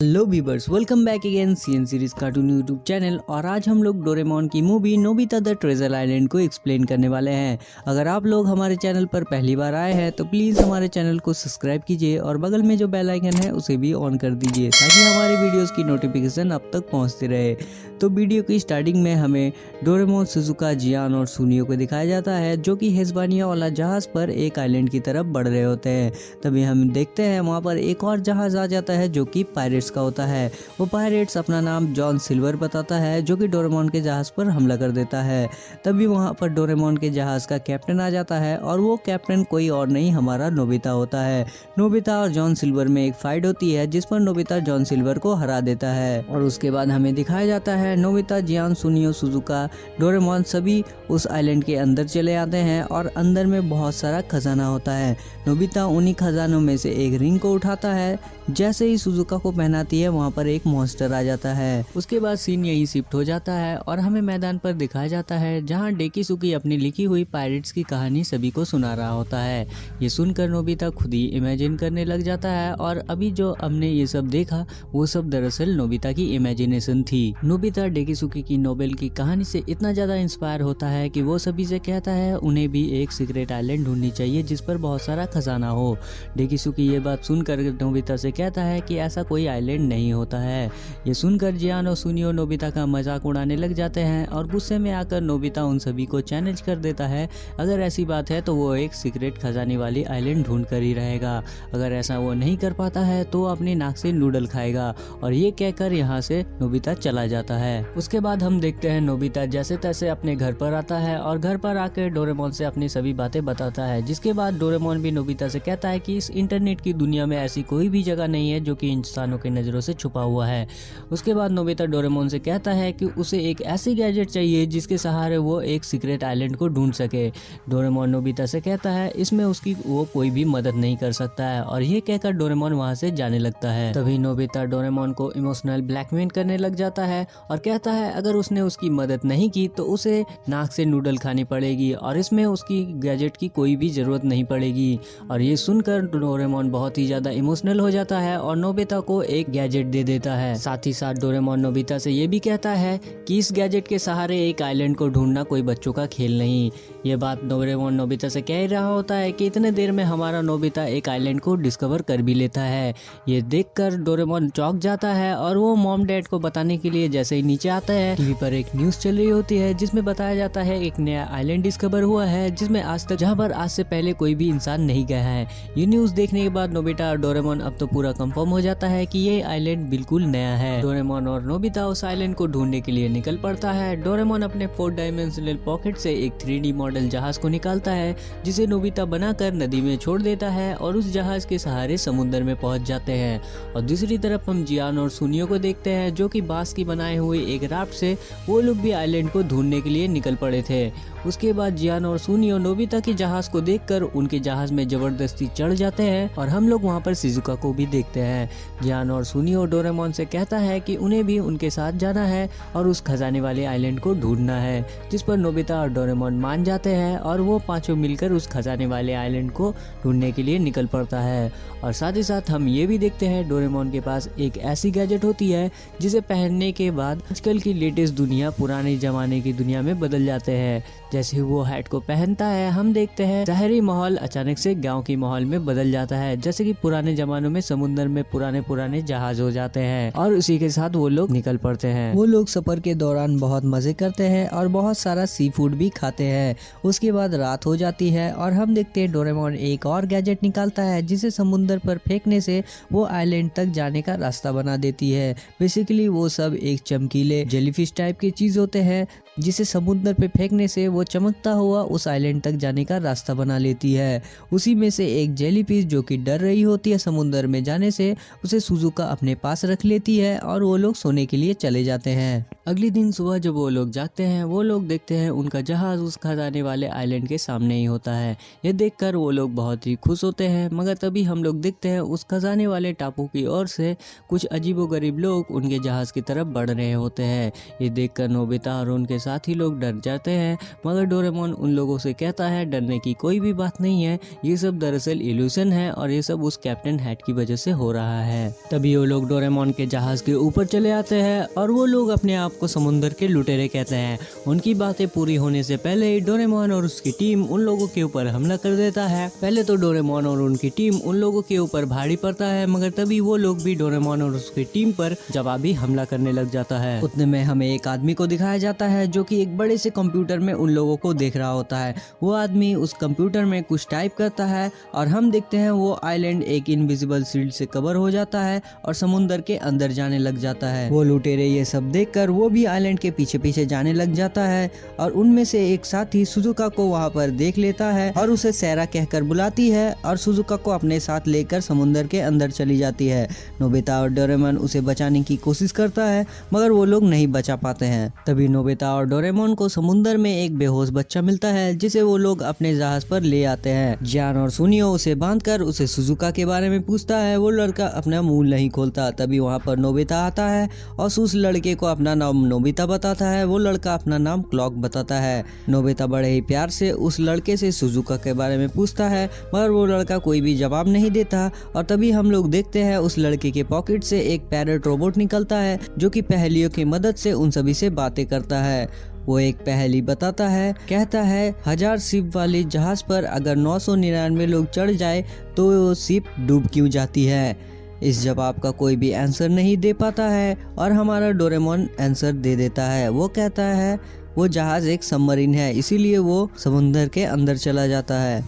Hello viewers, welcome back again CN series cartoon YouTube channel. और आज हम लोग डोरेमोन की movie Nobita the treasure island को एक्सप्लेन करने वाले हैं। अगर आप लोग हमारे चैनल पर पहली बार आए हैं तो प्लीज़ हमारे चैनल को सब्सक्राइब कीजिए और बगल में जो बेल आइकन है उसे भी ऑन कर दीजिए ताकि हमारे वीडियोस की नोटिफिकेशन अब तक पहुंचती रहे। तो वीडियो की स्टार्टिंग में हमें डोरेमोन, शिजुका, जियान और सुनियो को दिखाया जाता है जो कि हेस्पानिया वाला जहाज़ पर एक आइलैंड की तरफ बढ़ रहे होते हैं। तभी हम देखते हैं वहाँ पर एक और जहाज़ आ जाता है जो कि पायरेट्स का होता है। वो पायरेट्स अपना नाम जॉन सिल्वर बताता है जो कि डोरेमोन के जहाज पर हमला कर देता है। तभी वहां पर डोरेमोन के जहाज का कैप्टन आ जाता है और वो कैप्टन कोई और नहीं हमारा नोबिता होता है। नोबिता और जॉन सिल्वर में एक फाइट होती है जिस पर नोबिता जॉन सिल्वर को हरा देता है। और उसके बाद हमें दिखाया जाता है नोबिता, जियान, सुनियो, शिजुका, डोरेमोन सभी उस आइलैंड के अंदर चले आते हैं और अंदर में बहुत सारा खजाना होता है। नोबिता उन्हीं खजानों में से एक रिंग को उठाता है। जैसे ही शिजुका को पहनाती है वहाँ पर एक मॉन्स्टर आ जाता है। उसके बाद सीन यही शिफ्ट हो जाता है और हमें मैदान पर दिखाया जाता है जहाँ डेकिसुकी अपनी लिखी हुई पायरेट्स की कहानी सभी को सुना रहा होता है। ये सुनकर नोबिता खुद ही इमेजिन करने लग जाता है और अभी जो हमने ये सब देखा वो सब दरअसल नोबिता की इमेजिनेशन थी। नोबिता डेकिसुकी की नोवेल की कहानी से इतना ज्यादा इंस्पायर होता है कि वो सभी से कहता है उन्हें भी एक सीक्रेट आइलैंड ढूंढनी चाहिए जिस पर बहुत सारा खजाना हो। डेकिसुकी ये बात सुनकर नोबिता से कहता है कि ऐसा कोई आइलैंड नहीं होता है। ये सुनकर जियान और सुनियो नोबिता का मजाक उड़ाने लग जाते हैं और गुस्से में आकर नोबिता उन सभी को चैलेंज कर देता है अगर ऐसी बात है तो वो एक सीक्रेट खजाने वाली आइलैंड ढूंढ कर ही रहेगा। अगर ऐसा वो नहीं कर पाता है तो अपनी नाक से नूडल खाएगा। और ये कहकर यहाँ से नोबिता चला जाता है। उसके बाद हम देखते हैं नोबिता जैसे तैसे अपने घर पर आता है और घर पर आकर डोरेमोन से अपनी सभी बातें बताता है। जिसके बाद डोरेमोन भी नोबिता से कहता है कि इस इंटरनेट की दुनिया में ऐसी कोई भी जगह नहीं है जो कि इंसानों की नजरों से छुपा हुआ है। उसके बाद नोबिता डोरेमोन से कहता है कि उसे एक ऐसी गैजेट चाहिए जिसके सहारे वो एक सीक्रेट आइलैंड को ढूंढ सके। डोरेमोन नोबिता से कहता है इसमें उसकी वो कोई भी मदद नहीं कर सकता है और ये कहकर डोरेमोन वहां से जाने लगता है। तभी नोबिता डोरेमोन को इमोशनल ब्लैकमेल करने लग जाता है और कहता है अगर उसने उसकी मदद नहीं की तो उसे नाक से नूडल खानी पड़ेगी और इसमें उसकी गैजेट की कोई भी जरूरत नहीं पड़ेगी। और ये सुनकर डोरेमोन बहुत ही ज्यादा इमोशनल हो जाता है और नोबिता को एक गैजेट दे देता है। साथ ही साथ डोरेमोन नोबिता से ये भी कहता है कि इस गैजेट के सहारे एक आइलैंड को ढूंढना कोई बच्चों का खेल नहीं। ये बात डोरेमोन नोबिता से कह रहा होता है कि इतने देर में हमारा नोबिता एक आइलैंड को डिस्कवर कर भी लेता है। ये देखकर डोरेमोन चौंक जाता है और वो मॉम डैड को बताने के लिए जैसे ही नीचे आता है टीवी पर एक न्यूज चल रही होती है जिसमें बताया जाता है एक नया आइलैंड डिस्कवर हुआ है जिसमें जहाँ पर आज से पहले कोई भी इंसान नहीं गया है। ये न्यूज देखने के बाद नोबिता और डोरेमोन अब तो पूरा कंफर्म हो जाता है कि ये आइलैंड बिल्कुल नया है। डोरेमोन और नोबिता उस आइलैंड को ढूंढने के लिए निकल पड़ता है। डोरेमोन अपने 4 डायमेंशनल पॉकेट से एक 3D मॉडल जहाज को निकालता है जिसे नोबिता बनाकर नदी में छोड़ देता है और उस जहाज के सहारे समुद्र में पहुंच जाते हैं। और दूसरी तरफ हम जियान और सुनियो को देखते हैं जो कि बांस की बनाए हुए एक राफ्ट से वो लोग भी आइलैंड को ढूंढने के लिए निकल पड़े थे। उसके बाद जियान और सुनियो नोबिता के जहाज को देखकर उनके जहाज में जबरदस्ती चढ़ जाते हैं और हम लोग वहां पर शिजुका को भी देखते हैं। जियान और सुनियो डोरेमोन से कहता है कि उन्हें भी उनके साथ जाना है और उस खजाने वाले आइलैंड को ढूंढना है। जिस पर नोबिता और डोरेमोन मान जाते हैं और वो पांचों मिलकर उस खजाने वाले आइलैंड को ढूंढने के लिए निकल पड़ता है। और साथ ही साथ हम ये भी देखते हैं डोरेमोन के पास एक ऐसी गैजेट होती है जिसे पहनने के बाद आजकल की लेटेस्ट दुनिया पुराने जमाने की दुनिया में बदल जाते हैं। जैसे ही वो हैट को पहनता है हम देखते हैं शहरी माहौल अचानक से गांव की माहौल में बदल जाता है। जैसे कि पुराने जमानों में समुद्र में पुराने जहाज हो जाते हैं और उसी के साथ वो लोग निकल पड़ते हैं। वो लोग सफर के दौरान बहुत मजे करते हैं और बहुत सारा सी फूड भी खाते हैं। उसके बाद रात हो जाती है और हम देखते हैं डोरेमोन एक और गैजेट निकालता है जिसे समुद्र पर फेंकने से वो आइलैंड तक जाने का रास्ता बना देती है। बेसिकली वो सब एक चमकीले जेलीफिश टाइप की चीज होते हैं जिसे समुद्र पे फेंकने से वो चमकता हुआ उस आइलैंड तक जाने का रास्ता बना लेती है। उसी में से एक जेलीफिश जो कि डर रही होती है समुद्र में जाने से, उसे शिजुका अपने पास रख लेती है और वो लोग सोने के लिए चले जाते हैं। अगले दिन सुबह जब वो लोग जागते हैं, वो लोग देखते हैं उनका जहाज उस खजाने वाले आइलैंड के सामने ही होता है। ये देखकर वो लोग बहुत ही खुश होते हैं, मगर तभी हम लोग देखते हैं उस खजाने वाले टापू की ओर से कुछ अजीबोगरीब लोग उनके जहाज की तरफ बढ़ रहे होते हैं। ये देखकर नोबिता और उनके साथी लोग डर जाते हैं, मगर डोरेमोन उन लोगों से कहता है डरने की कोई भी बात नहीं है, ये सब दरअसल इल्यूशन है और ये सब उस कैप्टन हैट की वजह से हो रहा है। तभी वो लोग डोरेमोन के जहाज के ऊपर चले आते हैं और वो लोग अपने आप को समुद्र के लुटेरे कहते हैं। उनकी बातें पूरी होने से पहले ही डोरेमोन और उसकी टीम उन लोगों के ऊपर हमला कर देता है। पहले तो डोरेमोन और उनकी टीम उन लोगों के ऊपर भारी पड़ता है, मगर तभी वो लोग भी डोरेमोन और उसकी टीम पर जवाबी हमला करने लग जाता है। उतने में हमें एक आदमी को दिखाया जाता है जो कि एक बड़े से कंप्यूटर में उन लोगों को देख रहा होता है। वो आदमी उस कंप्यूटर में कुछ टाइप करता है और हम देखते हैं वो आइलैंड एक इनविजिबल शील्ड से कवर हो जाता है और समुद्र के अंदर जाने लग जाता है। वो लुटेरे ये सब देखकर वो भी आइलैंड के पीछे पीछे जाने लग जाता है और उनमें से एक साथी सुजुका को वहां पर देख लेता है और उसे सैरा कहकर बुलाती है और सुजुका को अपने साथ लेकर समुद्र के अंदर चली जाती है। नोबिता और डोरेमोन उसे बचाने की कोशिश करता है, मगर वो लोग नहीं बचा पाते हैं। तभी नोबिता और डोरेमोन को समुद्र में एक बेहोश बच्चा मिलता है, जिसे वो लोग अपने जहाज पर ले आते हैं। जियान और सुनियो उसे बांधकर उसे सुजुका के बारे में पूछता है। वो लड़का अपना मुंह नहीं खोलता। तभी वहाँ पर नोबिता आता है और उस लड़के को अपना नाम नोबिता बताता है। वो लड़का अपना नाम क्लॉक बताता है। नोबिता बड़े ही प्यार से उस लड़के से सुजुका के बारे में पूछता है, मगर वो लड़का कोई भी जवाब नहीं देता। और तभी हम लोग देखते हैं उस लड़के के पॉकेट से एक पैरट रोबोट निकलता है, जो कि पहेलियों की मदद से उन सभी से बातें करता है। वो एक पहेली बताता है, कहता है 1000 शिप वाले जहाज पर अगर 999 लोग चढ़ जाए तो वो शिप डूब क्यों जाती है। इस जवाब का कोई भी आंसर नहीं दे पाता है और हमारा डोरेमोन आंसर दे देता है। वो कहता है वो जहाज एक सबमरीन है, इसीलिए वो समुद्र के अंदर चला जाता है।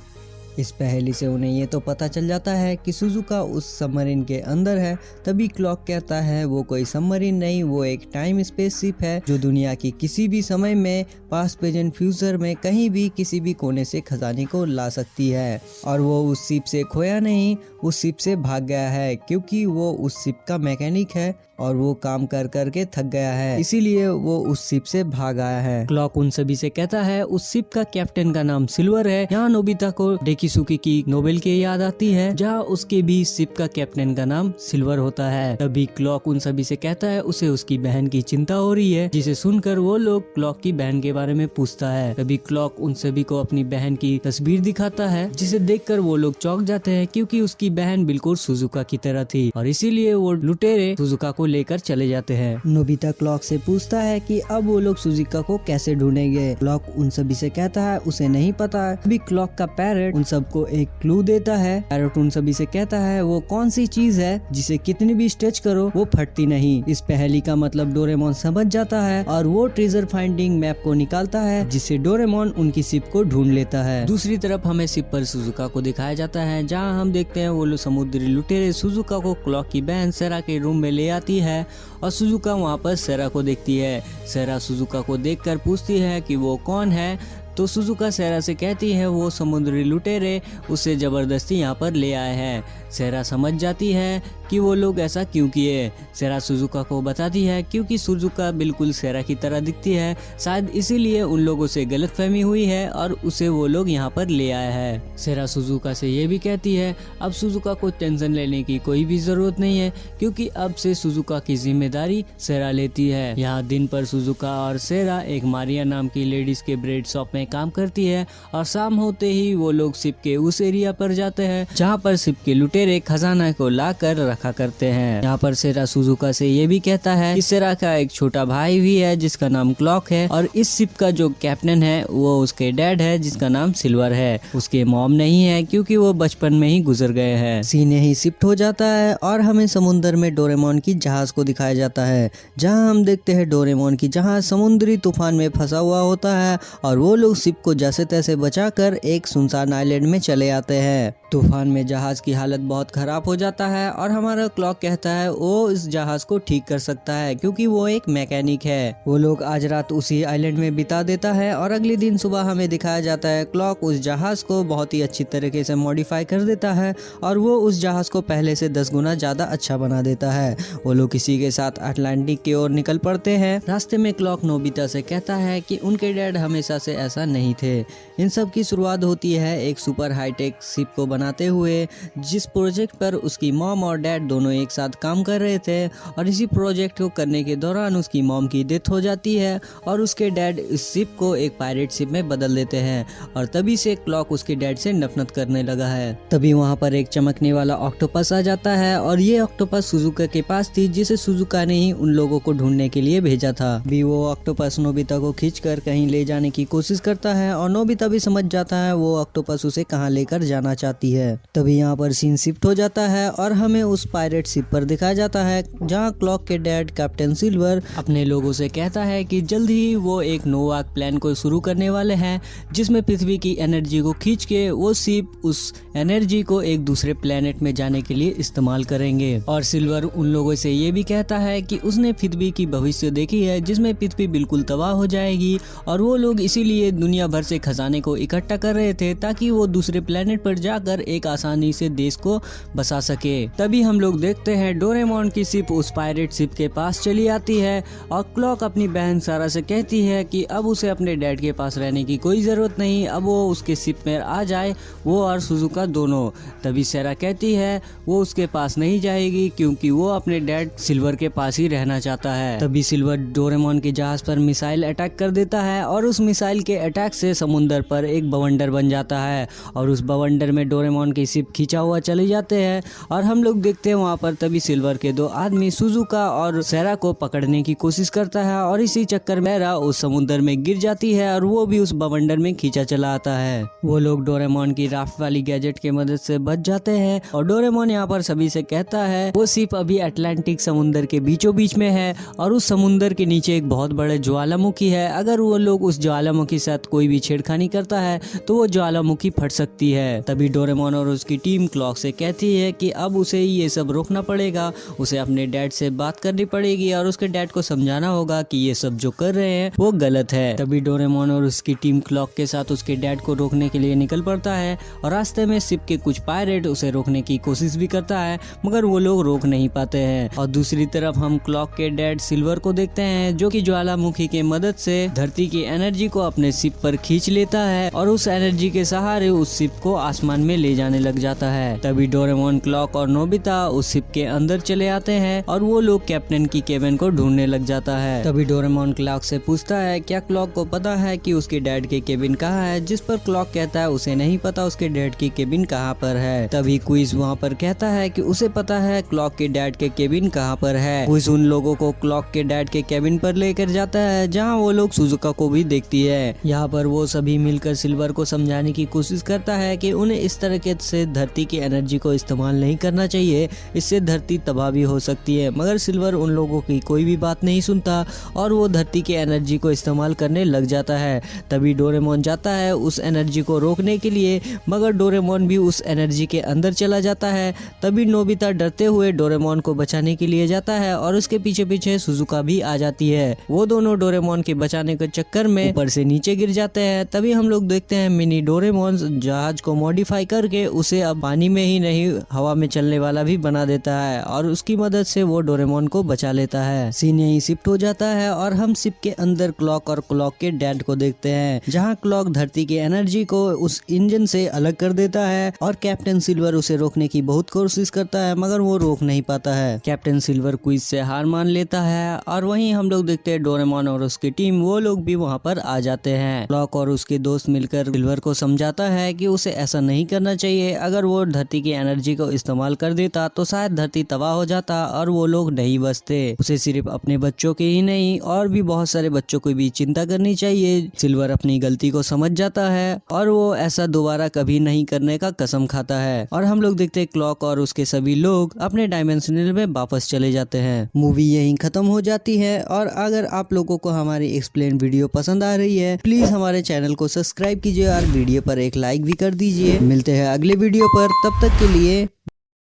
इस पहेली से उन्हें ये तो पता चल जाता है कि सुजुका उस सबमरीन के अंदर है। तभी क्लॉक कहता है वो कोई सबमरीन नहीं, वो एक टाइम स्पेस शिप है जो दुनिया की किसी भी समय में पास्ट प्रेजेंट फ्यूचर में कहीं भी किसी भी कोने से खजाने को ला सकती है। और वो उस शिप से खोया नहीं, उस शिप से भाग गया है, क्योंकि वो उस शिप का मैकेनिक है और वो काम कर करके थक गया है, इसीलिए वो उस शिप से भाग आया है। क्लॉक उन सभी से कहता है उस शिप का कैप्टन का नाम सिल्वर है। यहाँ नोबिता को डेकिसुकी की नोवेल की याद आती है, जहाँ उसके भी शिप का कैप्टन का नाम सिल्वर होता है। तभी क्लॉक उन सभी से कहता है उसे उसकी बहन की चिंता हो रही है, जिसे सुनकर वो लोग क्लॉक की बहन के बारे में पूछता है। तभी क्लॉक उन सभी को अपनी बहन की तस्वीर दिखाता है, जिसे देखकर वो लोग चौंक जाते हैं, क्योंकि उसकी बहन बिल्कुल सुजुका की तरह थी और इसीलिए वो लुटेरे सुजुका को लेकर चले जाते हैं। नोबिता क्लॉक से पूछता है कि अब वो लोग सुजुका को कैसे ढूंढेंगे। क्लॉक उन सभी से कहता है उसे नहीं पता। अभी क्लॉक का पैरट उन सबको एक क्लू देता है। पैरट उन सभी से कहता है वो कौन सी चीज है जिसे कितनी भी स्ट्रेच करो वो फटती नहीं। इस पहेली का मतलब डोरेमोन समझ जाता है और वो ट्रेजर फाइंडिंग मैप को निकालता है, जिससे डोरेमोन उनकी शिप को ढूंढ लेता है। दूसरी तरफ हमें शिप पर सुजुका को दिखाया जाता है, जहाँ हम देखते हैं वो लोग समुद्री लुटेरे सुजुका को क्लॉक की बहन सेरा के रूम में ले आती है और सुजुका वहाँ पर सेरा को देखती है। सेरा सुजुका को देखकर पूछती है कि वो कौन है, तो सुजुका सेरा से कहती है वो समुद्री लुटेरे उसे जबरदस्ती यहाँ पर ले आए हैं। सेरा समझ जाती है कि वो लोग ऐसा क्यों किए। सेरा सुजुका को बताती है क्योंकि सुजुका बिल्कुल सेरा की तरह दिखती है, शायद इसीलिए उन लोगों से गलतफहमी हुई है और उसे वो लोग यहाँ पर ले आए हैं। सेरा सुजुका से ये भी कहती है अब सुजुका को टेंशन लेने की कोई भी जरूरत नहीं है, क्योंकि अब से सुजुका की जिम्मेदारी सेरा लेती है। यहाँ दिन पर सुजुका और सेरा एक मारिया नाम की लेडीज के ब्रेड शॉप में काम करती है और शाम होते ही वो लोग शिप के उस एरिया पर जाते हैं जहाँ पर शिप के लुटेरे खजाना को ला कर रखा करते हैं। यहाँ पर सेरा सुजुका से ये भी कहता है कि सेरा का एक छोटा भाई भी है जिसका नाम क्लॉक है और इस शिप का जो कैप्टन है वो उसके डैड है जिसका नाम सिल्वर है। उसके मॉम नहीं है क्योंकि वो बचपन में ही गुजर गए हैं। सीने ही शिफ्ट हो जाता है और हमें समुद्र में डोरेमोन की जहाज को दिखाया जाता है, जहाँ हम देखते हैं डोरेमोन की जहाज समुद्री तूफान में फंसा हुआ होता है और वो लोग शिप को जैसे तैसे बचाकर एक सुनसान आइलैंड में चले आते हैं। तूफान में जहाज की हालत बहुत खराब हो जाता है और हमारा क्लॉक कहता है वो इस जहाज को ठीक कर सकता है क्योंकि वो एक मैकेनिक है। वो लोग आज रात उसी आइलैंड में बिता देता है और अगले दिन सुबह हमें दिखाया जाता है क्लॉक उस जहाज को बहुत ही अच्छी तरीके से मॉडिफाई कर देता है और वो उस जहाज को पहले से 10 गुना ज्यादा अच्छा बना देता है। वो लोग किसी के साथ अटलांटिक की ओर निकल पड़ते हैं। रास्ते में क्लॉक नोबिता से कहता है कि उनके डैड हमेशा से ऐसा नहीं थे। इन सब की शुरुआत होती है एक सुपर हाईटेक शिप को बनाते हुए, जिस प्रोजेक्ट पर उसकी मॉम और डैड दोनों एक साथ काम कर रहे थे और इसी प्रोजेक्ट को करने के दौरान उसकी मॉम की डेथ हो जाती है और उसके डैड इस शिप को एक पायरेट शिप में बदल देते हैं और तभी से क्लॉक उसके डैड से नफरत करने लगा है। तभी वहाँ पर एक चमकने वाला ऑक्टोपस आ जाता है और ये ऑक्टोपस सुजुका के पास थी, जिसे सुजुका ने ही उन लोगों को ढूंढने के लिए भेजा था। भी वो ऑक्टोपस नोबिता को खींचकर कहीं ले जाने की कोशिश करता है और नोबिता भी समझ जाता है वो ऑक्टोपस उसे कहाँ लेकर जाना चाहती है। तभी यहाँ पर सीन शिफ्ट हो जाता है और हमें उस पायरेट शिप पर दिखाया जाता है जहाँ क्लॉक के डैड कैप्टन सिल्वर अपने लोगों से कहता है कि जल्द ही वो एक नोवाक प्लान को शुरू करने वाले हैं, जिसमें पृथ्वी की एनर्जी को खींच के वो शिप उस एनर्जी को एक दूसरे प्लेनेट में जाने के लिए इस्तेमाल करेंगे। और सिल्वर उन लोगों से ये भी कहता है कि उसने पृथ्वी की भविष्य देखी है जिसमें पृथ्वी बिल्कुल तबाह हो जाएगी और वो लोग इसीलिए दुनिया भर से खजाने को इकट्ठा कर रहे थे ताकि वो दूसरे प्लेनेट पर जाकर एक आसानी से देश को बसा सके। तभी हम लोग देखते हैं डोरेमोन की शिप उस पायरेट शिप के पास चली आती है और क्लॉक अपनी बहन सारा से कहती है कि अब उसे अपने डैड के पास रहने की कोई जरूरत नहीं, अब वो उसके शिप में आ जाए, वो और सुजुका दोनों। तभी सारा कहती है वो उसके पास नहीं जाएगी क्योंकि वो अपने डैड सिल्वर के पास ही रहना चाहता है। तभी सिल्वर डोरेमोन के जहाज पर मिसाइल अटैक कर देता है और उस मिसाइल के अटैक से समुद्र पर एक बवंडर बन जाता है और उस बवंडर में डोरेमोन की शिप खींचा हुआ चले जाते हैं और हम लोग देखते हैं वहाँ पर तभी सिल्वर के दो आदमी सुजुका और सेरा को पकड़ने की कोशिश करता है और इसी चक्कर में सेरा उस समुद्र में गिर जाती है और वो भी उस बवंडर में खींचा चला आता है। वो लोग डोरेमोन की राफ्ट वाली गैजेट की मदद से बच जाते हैं और डोरेमोन यहाँ पर सभी से कहता है वो शिप अभी अटलांटिक समुद्र के बीचों बीच में है और उस समुद्र के नीचे एक बहुत बड़े ज्वालामुखी है। अगर वो लोग उस ज्वालामुखी के साथ कोई भी छेड़खानी करता है तो वो ज्वालामुखी फट सकती है। तभी डोरेमोन और उसकी टीम क्लॉक से कहती है कि अब उसे ये सब रोकना पड़ेगा, उसे अपने डैड से बात करनी पड़ेगी और उसके डैड को समझाना होगा कि ये सब जो कर रहे हैं वो गलत है। तभी डोरेमोन और उसकी टीम क्लॉक के साथ उसके डैड को रोकने के लिए निकल पड़ता है और रास्ते में शिप के कुछ पायरेट उसे रोकने की कोशिश भी करता है मगर वो लोग रोक नहीं पाते हैं। और दूसरी तरफ हम क्लॉक के डैड सिल्वर को देखते हैं जो कि ज्वालामुखी के मदद से धरती की एनर्जी को अपने शिप पर खींच लेता है और उस एनर्जी के सहारे उस शिप को आसमान में ले जाने लग जाता है। तभी डोरेमोन, क्लॉक और नोबिता उस शिप के अंदर चले आते हैं और वो लोग कैप्टन की केबिन को ढूंढने लग जाता है। तभी डोरेमोन क्लॉक से पूछता है क्या क्लॉक को पता है कि उसके डैड की केबिन कहाँ है, जिस पर क्लॉक कहता है उसे नहीं पता उसके डैड की केबिन कहाँ पर है। तभी क्विज वहाँ पर कहता है कि उसे पता है क्लॉक के डैड के केबिन कहाँ पर है। क्विज उन लोगों को क्लॉक के डैड के केबिन पर लेकर जाता है जहाँ वो लोग सुजुका को भी देखती है। यहाँ पर वो सभी मिलकर सिल्वर को समझाने की कोशिश करता है कि उन्हें इस तरीके से धरती की एनर्जी को इस्तेमाल नहीं करना चाहिए, इससे धरती तबाह भी हो सकती है। मगर सिल्वर उन लोगों की कोई भी बात नहीं सुनता और वो धरती की एनर्जी को इस्तेमाल करने लग जाता है। तभी डोरेमोन जाता है उस एनर्जी को रोकने के लिए मगर डोरेमोन भी उस एनर्जी के अंदर चला जाता है। तभी नोबिता डरते हुए डोरेमोन को बचाने के लिए जाता है और उसके पीछे पीछे सुजुका भी आ जाती है। वो दोनों डोरेमोन के बचाने के चक्कर में ऊपर से नीचे गिर जाते हैं। तभी हम लोग देखते हैं मिनी डोरेमोन जहाज को मॉडिफाई करके उसे अब पानी में ही नहीं हवा में चलने वाला भी बना देता है और उसकी मदद से वो डोरेमोन को बचा लेता है। सीन यही शिफ्ट हो जाता है और हम शिप के अंदर क्लॉक और क्लॉक के डैड को देखते हैं जहाँ क्लॉक धरती की एनर्जी को उस इंजन से अलग कर देता है और कैप्टन सिल्वर उसे रोकने की बहुत कोशिश करता है मगर वो रोक नहीं पाता है। कैप्टन सिल्वर क्विज से हार मान लेता है और वहीं हम लोग देखते हैं डोरेमोन और उसकी टीम वो लोग भी वहाँ पर आ जाते हैं। क्लॉक और उसके दोस्त मिलकर सिल्वर को समझाता है कि उसे ऐसा नहीं करना चाहिए, अगर वो धरती की एनर्जी को इस्तेमाल कर देता तो शायद धरती तबाह हो जाता और वो लोग नहीं बचते। उसे सिर्फ अपने बच्चों के ही नहीं और भी बहुत सारे बच्चों को भी चिंता करनी चाहिए। सिल्वर अपनी गलती को समझ जाता है और वो ऐसा दोबारा कभी नहीं करने का कसम खाता है और हम लोग देखते हैं क्लॉक और उसके सभी लोग अपने डायमेंशनल में वापस चले जाते हैं। मूवी यहीं खत्म हो जाती है और अगर आप लोगों को हमारी एक्सप्लेन वीडियो पसंद आ रही है प्लीज हमारे चैनल को सब्सक्राइब कीजिए और वीडियो पर एक लाइक भी कर दीजिए। मिलते हैं अगले वीडियो पर, तब तक के लिए